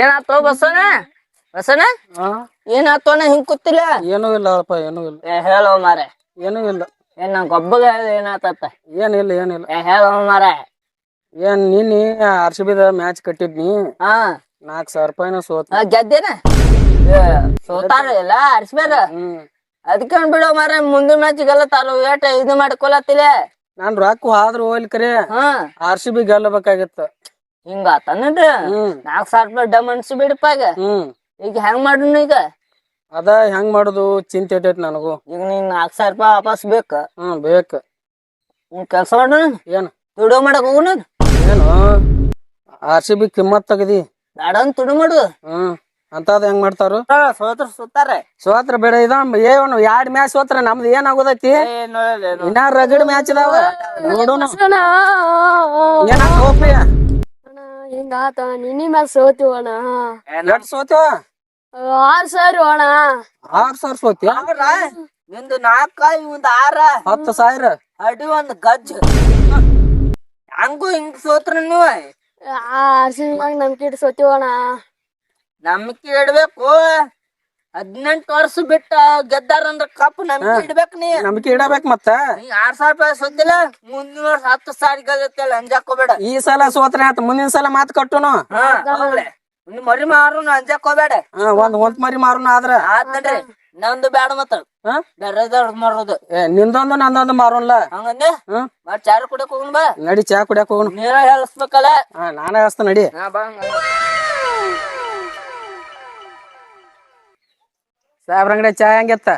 ಏನಾತೋ ಬಸನ ಬಸನ ಏನಾತೋಣ ಹಿಂಗ್ ಕೂತಿಲ್ಲ. ಏನೂ ಇಲ್ಲಪ್ಪ, ಏನೂ ಇಲ್ಲ. ಹೇಳೋ ಮಾರೆ. ಏನೂ ಇಲ್ಲ. ಏನ್ ನಂಗ್ ಒಬ್ಬಗ ಏನಾತತ್ತ? ಏನಿಲ್ಲ, ಏನಿಲ್ಲ. ಹೇಳೋ ಮಾರೆ. ಏನ್ ನಿನ್ನೆ RCB ಮ್ಯಾಚ್ ಕಟ್ಟಿದ್ನಿ. 4,000 ರೂಪಾಯಿನ ಸೋತ. ಗೆದ್ದೇನ ಸೋತಾರ ಇಲ್ಲ ಆರ್ಸ್ಬೇರ. ಅದಕ್ಕೆ ಬಿಡೋ ಮಾರ ಮುಂದಿನ ಮ್ಯಾಚಿಗೆಲ್ಲ ತಾನು ಏಟ ಇದು ಮಾಡ್ಕೊಳತ್ತಿಲ್ಲ. ನಾನ್ ರೊಕ್ಕ ಆದ್ರೂ ಹೋಗ್ಲಿ ಕರೆ RCB ಗೆಲ್ಲಬೇಕಾಗಿತ್ತ. ಹಿಂಗಾತನ್ರಿ 4,000 ರೂಪಾಯಿ ಡಮ್ ಅನ್ಸಿ ಬಿಡಪ್ಪ. ಈಗ ಹೆಂಗ್ ಮಾಡುನು ಈಗ? ಅದ ಹೆಂಗ್ ಮಾಡುದು ಚಿಂತೆ ಐತೈತಿ ನನಗೂ. ಈಗ ನೀನ್ 4,000 ರೂಪಾಯಿ ವಾಪಸ್ ಬೇಕ? ಬೇಕ. ಕೆಲ್ಸ ಮಾಡ. ಏನ್ ತುಡು ಮಾಡಕ್ ಹೋಗು. ಏನು RCB ಕಿಮ್ಮತ್ ತಗದಿ ಬೇಡ ಅಂತ ತುಡು ಮಾಡು. ಅಂತದ್ ಹೆಂಗ್ ಮಾಡ್ತಾರು? ಸೋತ್ರ ಸೋತಾರೆ. ಸೋತ್ರ ಬೇಡ. ಏನು 2 ಮ್ಯಾಚ್ ಸೋತ್ರ ನಮ್ದು ಏನ್ ಆಗೋದೈತಿ? ಇನ್ನ ರಗಡ್ ಮ್ಯಾಚ್ ಇದಾವ ನೋಡೋಣ. ಹಿಂಗಾತ ನಿನ್ನಿ ಮ್ಯಾಚ್ ಸೋತಿವಣ. ಎಷ್ಟ್ ಸೋತಿವ? 6,000 ಅಣ್ಣ. 6,000 ಸೋತಿಯ? ನಿಂದು 4 ಇವಂದ್ 6 10,000 ಅಡಿ ಒಂದ್ ಗಜ್ಜ. ಹಂಗು ಹಿಂಗ್ ಸೋತ್ರ ನೀವು. RCB ನಂಬಿಕೆ ಇಟ್ಟು ಸೋತಿವಣ. ನಂಬಿಕೆ ಇಡ್ಬೇಕು. 18 ವರ್ಷ ಬಿಟ್ಟ ಗೆದ್ದಾರಂದ್ರ ಕಪ್ ನಂಬಿಕೆ ಇಡ್ಬೇಕು. ನೀ ನಂಬಿಕೆ ಇಡಬೇಕ್. ಮತ್ತ 6,000 ರೂಪಾಯಿ ಸೋತಿಲ್ಲ, ಮುಂದಿನ ವರ್ಷ 10,000 ಗೆಲ್ಲತ್ತಲ್ಲ ಅಂಜಾಕೋಬೇಡ. ಈ ಸಲ ಸೋತ್ರೆ ಆತ, ಮುಂದಿನ ಸಲ ಮಾತ್ ಕಟ್ಟುನು. ಮರಿ ಮಾರುನು ಅಂಜಾಕೋಬೇಡ. ಒಂದ್ ಮರಿ ಮಾರುನು ಆದ್ರ ಆತನ್ರಿ. ನಂದು ಬ್ಯಾಡ ಮತ್ತ ಬೇರೆದವ್ರ ಮಾರೋದು. ನಿಂದೊಂದು ನಂದೊಂದು ಮಾರೋನ್ಲ. ಹಂಗಂದೆ ಚಾರ ಕುಡಿಯಕ್ ಹೋಗೋಣ ಬಾ. ನಡಿ ಚಾ ಕುಡಿಯಕ್ ಹೋಗೋಣ. ನೀರ ಹೇಳಿಸ್ಬೇಕಲ್ಲ. ನಾನೇ ಹಸ್ತ ನಡಿ. ಸಾಹೇಬ್ರಂಗಡೆ ಚಾ ಹೆಂಗಿತ್ತ?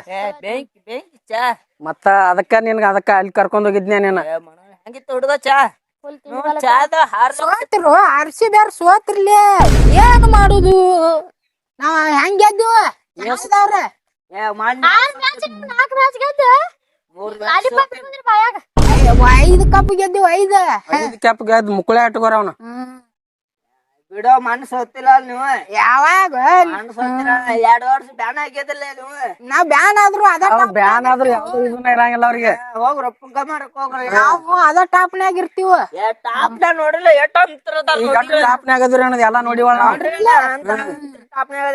ಬೆಂಕಿ ಬೆಂಕಿ ಚಾ. ಮತ್ತ ಅದಕ್ಕ ಅಲ್ಲಿ ಕರ್ಕೊಂಡ್ ಹೋಗಿದ್ನ ನೀನ. ಹೆಂಗಿತ್ತು ಹುಡುಗ ಚಾ? ಚಾದ ಸೋತ್ರು RCB ಸೋತ್ರಲಿ ಏನ್ ಮಾಡುದು? ನಾವ್ ಹೆಂಗ್ ಗೆದ್ದು? ಐದು ಕಪ್ ಗೆದ್ದು. 5 ಕ್ಯಾಪ್ ಗೆದ್ದು ಮುಕ್ಕಳೆ ಆಟಗಾರ ಅವನು. ಬಿಡೋ ಮನ್ಸು ಹೊತ್ತಿಲ್ಲ ನೀವು. ಯಾವಾಗ ಮನ್ಸು ಹೊತ್ತಿಲ್ಲ. 2 ವರ್ಷ ಬ್ಯಾನ್ ಆಗಿದಿಲ್ಲ ನೀವು. ನಾವ್ ಬ್ಯಾನ್ ಆದ್ರು ಬ್ಯಾನ್ ಆದ್ರೂ ಯಾವ್ದು ಇದನ್ನ ಇರಂಗಿಲ್ಲ ಅವ್ರಿಗೆ. ಹೋಗ್ರ ಪುಗ್ಗ ಮಾಡಕ್ ಹೋಗ್ರ. ನಾವು ಅದ ಟಾಪ್ನ್ಯಾಗ ಇರ್ತೀವ. ಟಾಪ್ ನೋಡಿಲ್ಲ ಎಷ್ಟೋ ಟಾಪ್ನ್ಯಾಗ ಅದ್ರಿ ಅನ್ನೋದು ಎಲ್ಲಾ ನೋಡಿವಳ ನಾವು.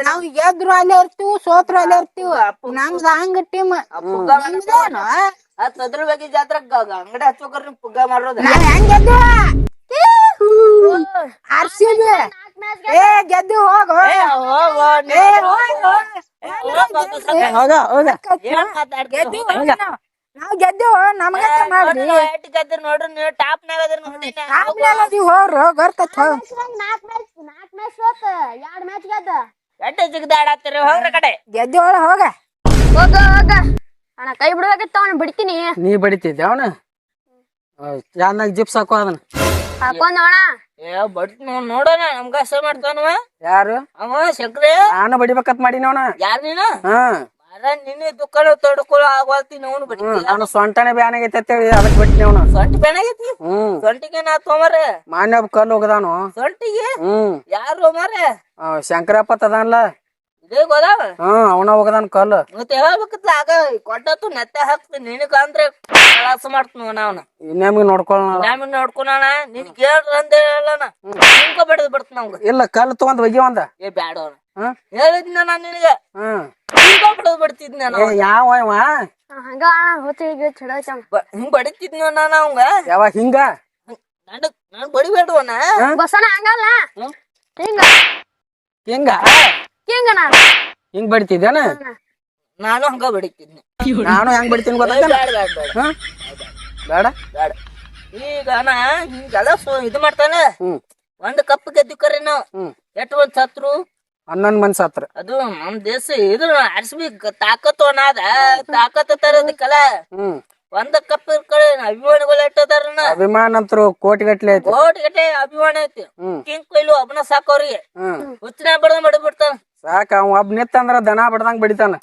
ನಾವ್ ಗೆದ್ರು ಅಲ್ಲೇ ಇರ್ತೀವಿ, ಸೋತ್ರು ಅಲ್ಲೇ ಇರ್ತೀವ. ನಮ್ದ ಹಂಗ ಟೀಮ್. ಅದ್ರ ಬಗ್ಗೆ ಜಾತ್ರೆ ಅಂಗಡಿ ಹಚ್ಚೋಕ್ರ ಪುಗ್ಗ ಮಾಡೋದು. ನಾವ್ ಹೆಂಗ್ ಗೆದ್ದು? RCB ಗೆದ್ದು ಹೋಗ. ನಾವ್ ಗೆದ್ದು ನಮ್ಗ ಮಾಡ್ರಿ. ನೋಡ್ರಿ ನೀವು ಟಾಪ್ನಾಗ ಹೋಗ್ರು ಗೊತ್ತೈತ್. 2 ಮ್ಯಾಚ್ ಗೆದ್ದ. ಎಟ್ಟೆ ಜಿಗ್ದಾಡತ್ತೀರಿ ಹೋಗ್ರ ಕಡೆ. ಗೆದ್ದು ಹೋಗ ಹೋಗ ಹೋಗ ಅಣ್ಣ. ಕೈ ಬಿಡ್ಬೇಕಿತ್ತ ಅವನ್ ಬಿಡ್ತೀನಿ. ನೀ ಬಡಿತಿದ್ದೆ ಅವನ ಚಾನ್ನಾಗ ಜಿಪ್ಸ್ ಹಾಕೋ ಅದನ್ನ ಹಾಕೊಂಡವಣ. ಬಟ್ ನೋಡೋಣ ನಮ್ಗ ಹೆಸರು ಮಾಡ್ತಾನವ. ಯಾರು? ಅವ ಶಂಕ್ರೆ. ನಾನು ಬಡಿಬೇಕತ್ ಮಾಡೀನಿ ಅವನ. ಯಾರು ನೀನು? ನಿನ್ನೆ ದುಃಖ ತೊಡ್ಕೊಳ ಆಗವಲ್ತೀನಿ. ಅವನು ಬಿಡ್ತೀನಿ. ನಾನು ಸೊಂಟನೆ ಬ್ಯಾನ್ ಆಗೈತೆ ಅದಕ್ಕೆ ಬಿಟ್ಟಿನಿ ಅವನು. ಸೊಂಟ ಬ್ಯಾನ್ ಆಗೈತಿ? ಸೊಂಟಿಗೆ ನಾ ತೊಂಬರ್ರೆ. ಮಾನ್ಯ ಕಲ್ಲು ಹೋಗದಾನು ಸೊಂಟಿಗೆ. ಯಾರು ಮಾರೆ? ಶಂಕರಪ್ಪ ತದನ್ಲ. ಇದೇ ಗೋದಾವ. ಅವನ ಹೋಗದಾನ ಕಲ್ಲು. ಮತ್ತೆ ಹೇಳ್ಬೇಕತ್ಲ ಆಗ ಕೊಟ್ಟತ್ತು ನೆತ್ತೆ ಹಾಕ್ತೀನಿ. ನಿನಗ ಅಂದ್ರೆ ಕಲಾಸ ಮಾಡ್ತೀನಿ ಅವನು. ಇನ್ನೇಮ್ಗೆ ನೋಡ್ಕೊಳ್ಳೋಣ. ನಮಗೆ ನೋಡ್ಕೊಳಣ. ನಿನ್ಗೆ ಹೇಳ್ರ ಅಂದೇ ಹೇಳಣ. ನಿನ್ಕ ಬಡದ್ ಬಿಡ್ತ ನಮ್ಗ. ಇಲ್ಲ ಕಲ್ಲು ತಗೊಂಡ್ ಒಗಿ ಒಂದ. ಬ್ಯಾಡ ಅವನ ಹೇಳಿದ್ನ ನಾನ್ ನಿನಗೆ. ನಿನ್ಕ ಬಡದ್ ಬಿಡ್ತಿದ್ನ ಯಾವ ಹಂಗ ಹೊತ್ತಿಗೆ ಹಿಂಗ್ ಬಡಿತಿದ್ನ ನಾನು ಅವಂಗ. ಯಾವಾಗ ಹಿಂಗ? ನಾನ್ ಬಡಿಬೇಡವನ. ಬಸನ ಹಂಗಲ್ಲ. ಹಿಂಗ ಹಿಂಗ ಹಿಂಗಣ. ಹಿಂಗ್ ಬಡಿತಿದ್ದೇನ? ನಾನು ಹಂಗ ಬಡಿತಿದ್ನಿ. ನಾನು ಹೆಂಗ್ ಬಡಿತೀನಿ ಗೊತ್ತ? ಬೇಡ ಬೇಡ. ಈಗ ನಾ ಹಿಂಗೆಲ್ಲ ಇದು ಮಾಡ್ತಾನ. 1 ಕಪ್ ಗೆದ್ದು ಕರೆ ನಾವು. ಎಷ್ಟು ಒಂದ್ ಸತ್ರು 11 ಮಂದಿ ಸತ್ರ. ಅದು ನಮ್ ದೇಶ ಇದು RCB ತಾಕತ್ತು ಅನಾದ. ತಾಕತ್ತು ತರೋದಕ್ಕಲ್ಲ. 1 ಕಪ್ ಕಡೆ ಅಭಿಮಾನಿಗಳು ಎಟ್ಟದಾರ. ಅಭಿಮಾನ ಅಂತರು ಕೋಟಿಗಟ್ಲೆ ಐತಿ. ಕೋಟಿಗಟ್ಟಲೆ ಅಭಿಮಾನ ಐತಿ. ಕಿಂಗ್ ಕೊಯ್ಲು ಒಬ್ಬನ ಸಾಕವ್ರಿಗೆ. ಹುಚ್ಚಿನ ಬಡ್ದ ಬಡಬಿಡ್ತಾನ. ಸಾಕ ಅವ್ ಒಬ್ಬ ನಿತ್ತಂದ್ರ ದನ ಬಡ್ದಂಗ್ ಬಡಿತಾನ.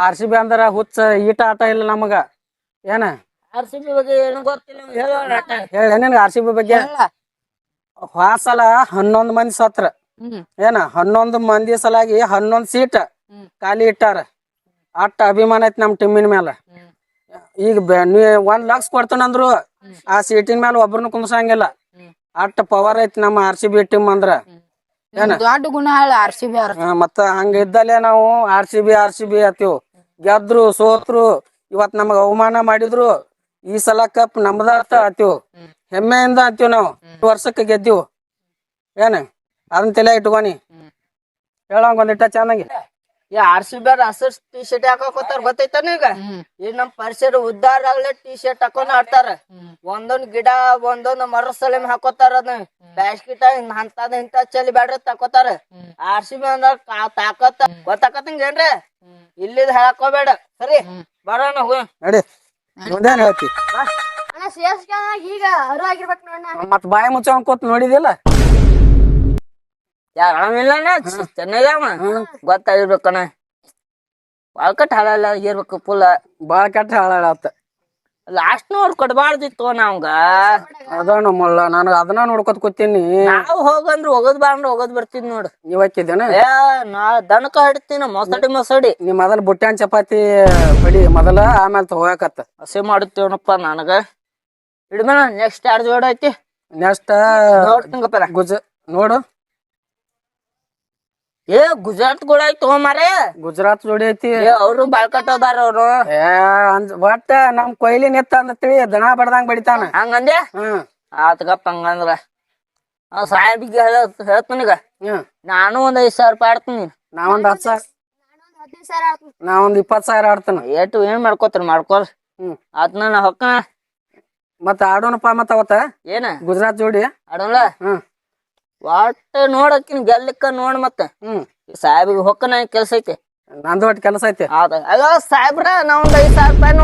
RCB ಅಂದ್ರ ಹುಚ್ಚ ಈಟ ಆಟ ಇಲ್ಲ ನಮಗ. ಏನ RCB ಬಗ್ಗೆ ಏನು ಗೊತ್ತಿಲ್ಲ. ಹೇಳ ನಿನ್ಗ RCB ಬಗ್ಗೆ. ಹೋದ್ಸಲ 11 ಮಂದಿ ಸತ್ರ. ಏನ 11 ಮಂದಿ ಸಲಾಗಿ 11 ಸೀಟ್ ಖಾಲಿ ಇಟ್ಟಾರ. ಅಟ್ಟ ಅಭಿಮಾನ ಐತಿ ನಮ್ ಟೀಮಿನ ಮ್ಯಾಲ. ಈಗ ನೀ 1 ಲಕ್ಷ ಕೊಡ್ತಾನಂದ್ರು ಆ ಸೀಟಿನ ಮ್ಯಾಲ ಒಬ್ರನ್ನ ಕುಂದ್ಸಂಗಿಲ್ಲ. ಅಟ್ಟ ಪವರ್ ಐತಿ ನಮ್ಮ RCB ಟೀಮ್ ಅಂದ್ರ ದೊಡ್ಡ ಗುಣ ಹೇಳ RCB ಮತ್ತ ಹಂಗ ಇದ್ದಲ್ಲೇ ನಾವು RCB ಅತ್ತೀವ್. ಗೆದ್ರು ಸೋತ್ರು ಇವತ್ ನಮಗ ಅವಮಾನ ಮಾಡಿದ್ರು ಈ ಸಲ ಕಪ್ ನಮ್ದಾತ ಅತ್ತೀವ್. ಹೆಮ್ಮೆಯಿಂದ ಅತ್ತೀವ್ ನಾವು. ವರ್ಷಕ್ಕೆ ಗೆದ್ದೀವ್ ಏನ ಅದನ್ನ ತಲೆ ಇಟ್ಕೊನಿ ಹೇಳಂಗ ಒಂದಿಟ್ಟ ಚೆನ್ನಾಗಿ. ಈ RCB ಹಸಿರು ಟಿ ಶರ್ಟ್ ಹಾಕೋತಾರ ಗೊತ್ತೈತಾನ ಈಗ. ಈ ನಮ್ ಪರಿಸರ ಉದ್ದಾರ ಆಗ್ಲೇ ಟಿ ಶರ್ಟ್ ಹಾಕೊಂಡ್ ಆಡ್ತಾರ. ಒಂದೊಂದ್ ಗಿಡ ಒಂದೊಂದ್ ಮರಸಲಿಮ್ ಹಾಕೋತಾರ. ಅದ ಬ್ಯಾಸ್ಕಿಟ ಅಂತದ ಇಂತ ಚಲಿ ಬ್ಯಾಡ್ರ ತಕೋತಾರ. RCB ಅಂದ್ರ ತಾಕತ್ ಗೊತ್ತಾಕತ್ತಂಗೇನ್ರಿ. ಇಲ್ಲಿದ್ ಹಾಕೋಬೇಡ ಸರಿ ಬರೋಣ ನಡಿ ಮುಂದೇನ್ ಹೇಳ್ತಿ ಅಣ್ಣ CSK ಈಗ ಅರು ಆಗಿರ್ಬೇಕು ನೋಡ. ಮತ್ ಬಾಯಿ ಮುಚ್ಚ ಅನ್ಕೋತ ನೋಡಿದಿಲ್ಲ. ಯಾರಿಲ್ಲಣ್ಣ ಚೆನ್ನಾಗವ ಗೊತ್ತಾಗಿರ್ಬೇಕಣ್ಣ. ವಾಲ್ಕಟ್ ಹಾಳಲ್ಲ ಇರ್ಬೇಕು ಫುಲ್. ಬಾಳ ಕೆಟ್ಟ ಹಾಳಾಡತ್ತ. ಲಾಸ್ಟ್ ನೋಡ್ ಕೊಡ್ಬಾರ್ದಿತ್ತು ನಾವ್ಗ. ಅದ ಮುಳ್ಳ ನನಗ ಅದನ್ನ ನೋಡ್ಕೊತ ಕೂತೀನಿ. ನಾವ್ ಹೋಗಂದ್ರ ಹೋಗೋದ್ ಬಾಂದ್ರ ಹೋಗೋದ್ ಬರ್ತಿದ್ ನೋಡ್. ನೀವ್ ಹಾಕಿದ್ದೇನ ನಾ ದನಕ ಹಿಡ್ತೀನ ಮೊಸಡಿ ನೀ ಮೊದಲ ಬುಟ್ಟ್ಯಾನ್ ಚಪಾತಿ ಬಡಿ ಮೊದಲ ಆಮೇಲೆ ಹೋಗಾಕತ್ತ ಹಸೆ ಮಾಡುತ್ತೇವನಪ್ಪ ನನಗ. ಹಿಡ್ಮೇನ ನೆಕ್ಸ್ಟ್ 2 ಜೋಡ ಐತಿ. ನೆಕ್ಸ್ಟ್ ನೋಡ್ತಿಂಗಪ್ಪ ನೋಡು ಗುಜರಾತ್ ಕೂಡ ಐತಿ ಮಾರೇ. ಗುಜರಾತ್ ಜೋಡಿ ಐತಿ. ಅವ್ರು ಬಾಳ್ಕಟ್ ಅದಾರ ಅವ್ರು. ಒಟ್ಟ ನಮ್ ಕೊಯ್ಲಿ ನಿತ್ತ ಅಂತ ತಿಳಿ ದನ ಬಡ್ದಂಗ್ ಬಡಿತಾನ ಹಂಗಂದೆ. ಆತಗಪ್ಪ ಹಂಗಂದ್ರ ಸಾಹೇಬಿಗೆ ಹೇಳ್ತನೀಗ. ನಾನು ಒಂದ್ 5,000 ರೂಪಾಯಿ ಆಡ್ತೀನಿ. ನಾವೊಂದ್ 10,000 ನಾವೊಂದ್ 20,000 ಆಡ್ತಾನ. ಏನ್ ಮಾಡ್ಕೋತಾರ ಮಾಡ್ಕೊಲ್. ಆತ್ನ ನಾ ಹೊಕ್ಕ ಮತ್ತ ಆಡೋಣಪ್ಪ ಮತ್ತ ಅವತ್ತ ಏನ ಗುಜರಾತ್ ಜೋಡಿ ಆಡೋಣ. ಒಟ್ಟ ನೋಡಕ್ಕಿನ್ ಗೆಲ್ಲಕ್ಕ ನೋಡ್ ಮತ್ತ ಸಾಹೇಬಿಗೆ ಹೊಕ್ಕನ ಕೆಲ್ಸ ಐತಿ. ನಂದು ಒಟ್ಟು ಕೆಲಸ ಐತಿ. ಅಲ್ಲ ಸಾಹೇಬ್ರ ನಾ ಒಂದ್ 5,000 ರೂಪಾಯಿ ನೋಡ್